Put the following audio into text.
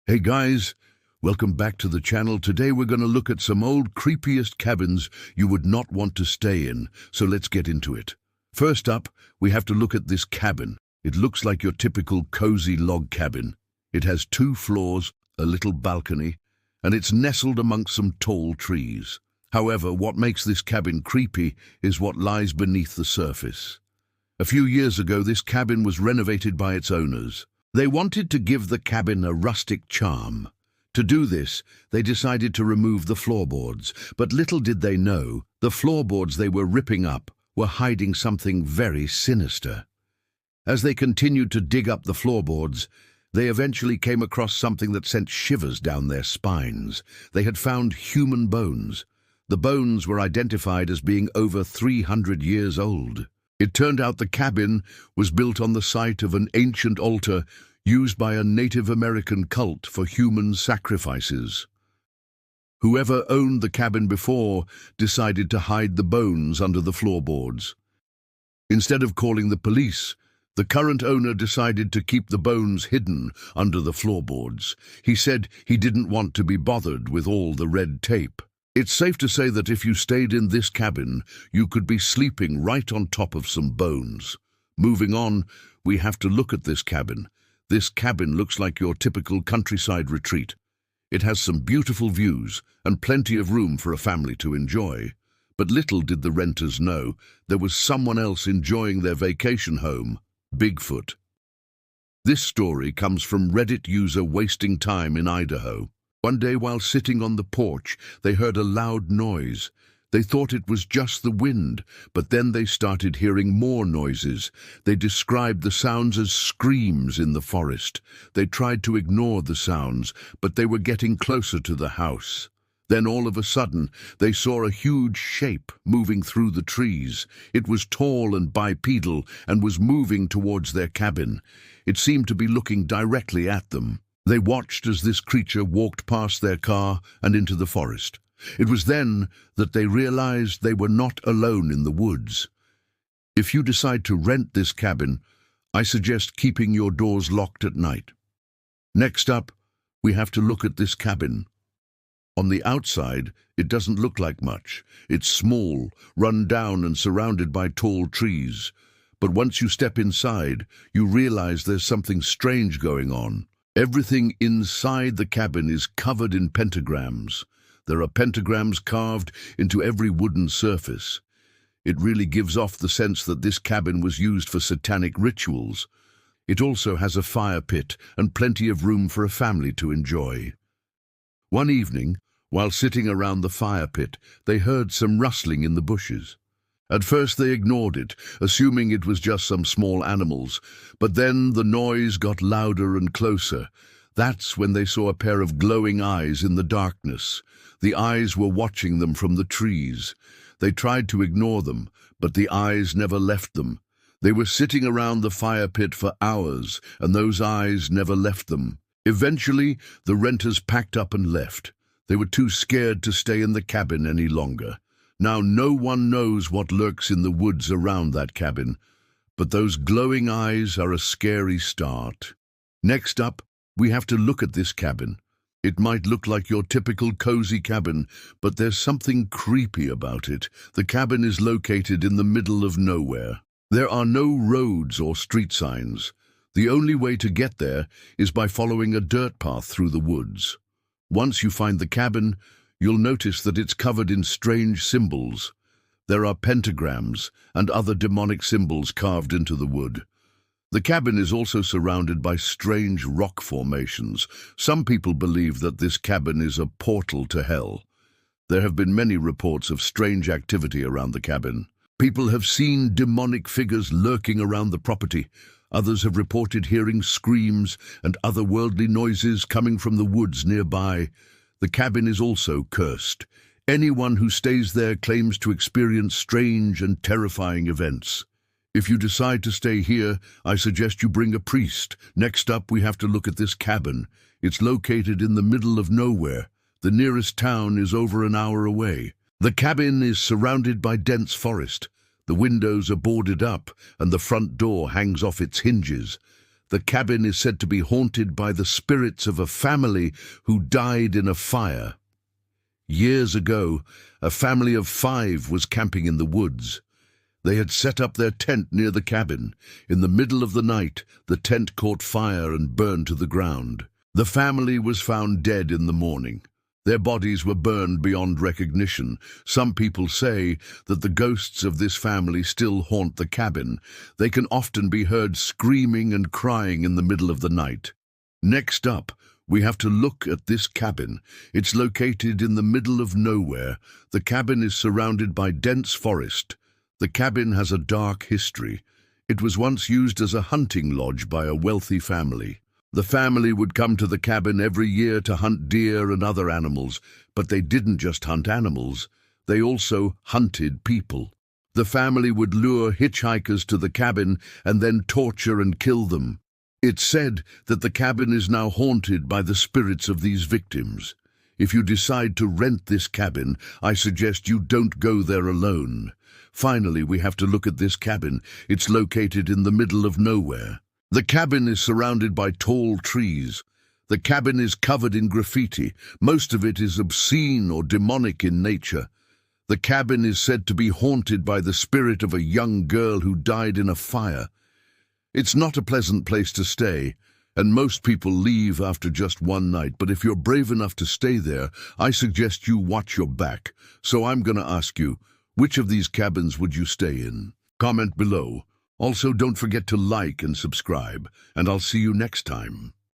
Hey guys, welcome back to the channel. Today we're going to look at some old creepiest cabins you would not want to stay in, so let's get into it. First up, we have to look at this cabin. It looks like your typical cozy log cabin. It has 2 floors, a little balcony, and it's nestled amongst some tall trees. However, what makes this cabin creepy is what lies beneath the surface. A few years ago, this cabin was renovated by its owners. They wanted to give the cabin a rustic charm. To do this, they decided to remove the floorboards, but little did they know, the floorboards they were ripping up were hiding something very sinister. As they continued to dig up the floorboards, they eventually came across something that sent shivers down their spines. They had found human bones. The bones were identified as being over 300 years old. It turned out the cabin was built on the site of an ancient altar used by a Native American cult for human sacrifices. Whoever owned the cabin before decided to hide the bones under the floorboards. Instead of calling the police, the current owner decided to keep the bones hidden under the floorboards. He said he didn't want to be bothered with all the red tape. It's safe to say that if you stayed in this cabin, you could be sleeping right on top of some bones. Moving on, we have to look at this cabin. This cabin looks like your typical countryside retreat. It has some beautiful views and plenty of room for a family to enjoy. But little did the renters know, there was someone else enjoying their vacation home, Bigfoot. This story comes from Reddit user Wasting Time in Idaho. One day while sitting on the porch, they heard a loud noise. They thought it was just the wind, but then they started hearing more noises. They described the sounds as screams in the forest. They tried to ignore the sounds, but they were getting closer to the house. Then all of a sudden, they saw a huge shape moving through the trees. It was tall and bipedal and was moving towards their cabin. It seemed to be looking directly at them. They watched as this creature walked past their car and into the forest. It was then that they realized they were not alone in the woods. If you decide to rent this cabin, I suggest keeping your doors locked at night. Next up, we have to look at this cabin. On the outside, it doesn't look like much. It's small, run down and surrounded by tall trees. But once you step inside, you realize there's something strange going on. Everything inside the cabin is covered in pentagrams. There are pentagrams carved into every wooden surface. It really gives off the sense that this cabin was used for satanic rituals. It also has a fire pit and plenty of room for a family to enjoy. One evening, while sitting around the fire pit, they heard some rustling in the bushes. At first they ignored it, assuming it was just some small animals, but then the noise got louder and closer. That's when they saw a pair of glowing eyes in the darkness. The eyes were watching them from the trees. They tried to ignore them, but the eyes never left them. They were sitting around the fire pit for hours, and those eyes never left them. Eventually, the renters packed up and left. They were too scared to stay in the cabin any longer. Now no one knows what lurks in the woods around that cabin, but those glowing eyes are a scary start. Next up, we have to look at this cabin. It might look like your typical cozy cabin, but there's something creepy about it. The cabin is located in the middle of nowhere. There are no roads or street signs. The only way to get there is by following a dirt path through the woods. Once you find the cabin, you'll notice that it's covered in strange symbols. There are pentagrams and other demonic symbols carved into the wood. The cabin is also surrounded by strange rock formations. Some people believe that this cabin is a portal to hell. There have been many reports of strange activity around the cabin. People have seen demonic figures lurking around the property. Others have reported hearing screams and otherworldly noises coming from the woods nearby. The cabin is also cursed. Anyone who stays there claims to experience strange and terrifying events. If you decide to stay here, I suggest you bring a priest. Next up, we have to look at this cabin. It's located in the middle of nowhere. The nearest town is over an hour away. The cabin is surrounded by dense forest. The windows are boarded up, and the front door hangs off its hinges. The cabin is said to be haunted by the spirits of a family who died in a fire. Years ago, a family of 5 was camping in the woods. They had set up their tent near the cabin. In the middle of the night, the tent caught fire and burned to the ground. The family was found dead in the morning. Their bodies were burned beyond recognition. Some people say that the ghosts of this family still haunt the cabin. They can often be heard screaming and crying in the middle of the night. Next up, we have to look at this cabin. It's located in the middle of nowhere. The cabin is surrounded by dense forest. The cabin has a dark history. It was once used as a hunting lodge by a wealthy family. The family would come to the cabin every year to hunt deer and other animals, but they didn't just hunt animals, they also hunted people. The family would lure hitchhikers to the cabin and then torture and kill them. It's said that the cabin is now haunted by the spirits of these victims. If you decide to rent this cabin, I suggest you don't go there alone. Finally, we have to look at this cabin. It's located in the middle of nowhere. The cabin is surrounded by tall trees. The cabin is covered in graffiti. Most of it is obscene or demonic in nature. The cabin is said to be haunted by the spirit of a young girl who died in a fire. It's not a pleasant place to stay, and most people leave after just one night, but if you're brave enough to stay there, I suggest you watch your back. So I'm going to ask you, which of these cabins would you stay in? Comment below. Also, don't forget to like and subscribe, and I'll see you next time.